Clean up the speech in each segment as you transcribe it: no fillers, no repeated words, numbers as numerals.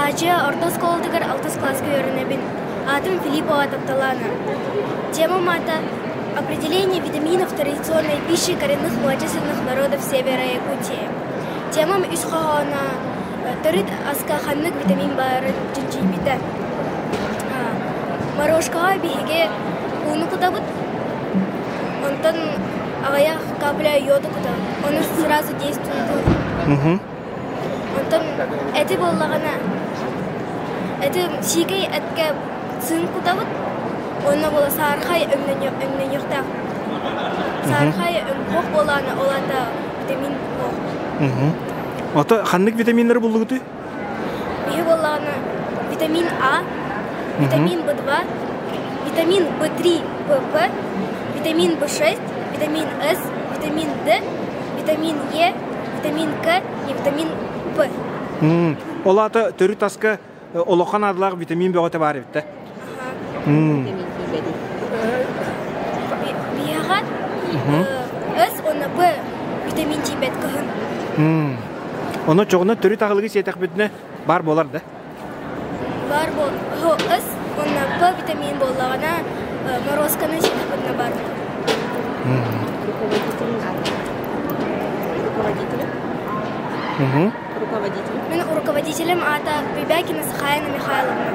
Хача орта школдагар 6 класска öğrenebin. Adım Филиппова Тапталана. Тема мата определение витаминов традиционной пищи коренных малочисленных народов Севера Якутии. Темам ишхана тарит аскаханнык витамин бары джинджибита. Морошкага биһиге уну кутабыт. Онтон агая капля йоду кутабыт. Он сразу действует. Онтон эти боллагана. Это сигей этке сын кутабыт. Онна бола сархай өңнөн йокта. Сархай өңхок болана олата витамин бол. Ата ханнык витаминлары булдыгы? Бие болана витамин А, витамин В2, витамин В3, ПП, витамин В6, витамин С, витамин Д, витамин Е, витамин К и витамин П. Олата төрү таска олохан адылар витамин Б бар битте. Бияга С оны Б витамин тибет кыгын. Оны чоғына түрі тағылығы сетек бітіне бар болар да? Бар бол. Хо С оны П витамин болағына морозканы сетек бітіне бар. Руководитель? Мен руководителем ата Бибякина Сахаяна Михайловна.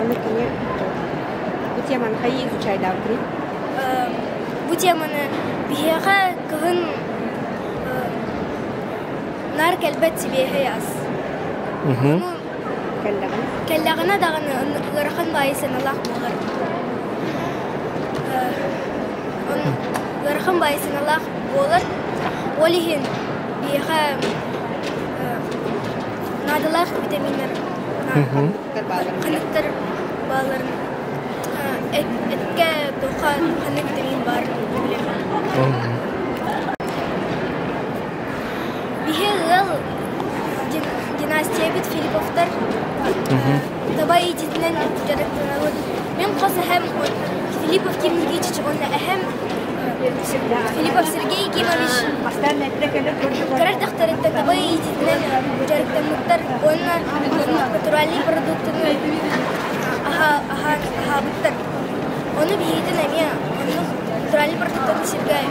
Он bu temаны қай изучайды авдри? Bu теманы бияға кығын нар кәлбәт себеге яз. Кәлләғына дағыны ғырқын байысын Аллах болғыр. Ғырқын байысын Аллах болғыр. Олихин бияға надылақ витаминер қанықтыр баларын әтке тоқа қаны витамин бар. Бихе ғыл династия бит Филипповтар табай едетінен жарықтыралыр. Мен қосы әм Филиппов Кимович онда әхем Филиппов Сергей Кимович Карардақтарында табай едетінен жарықтырмықтар. Онна натуральный продуктыны ахабыттар. Оны бейдін әме, оны натуральный продуктыны сергай.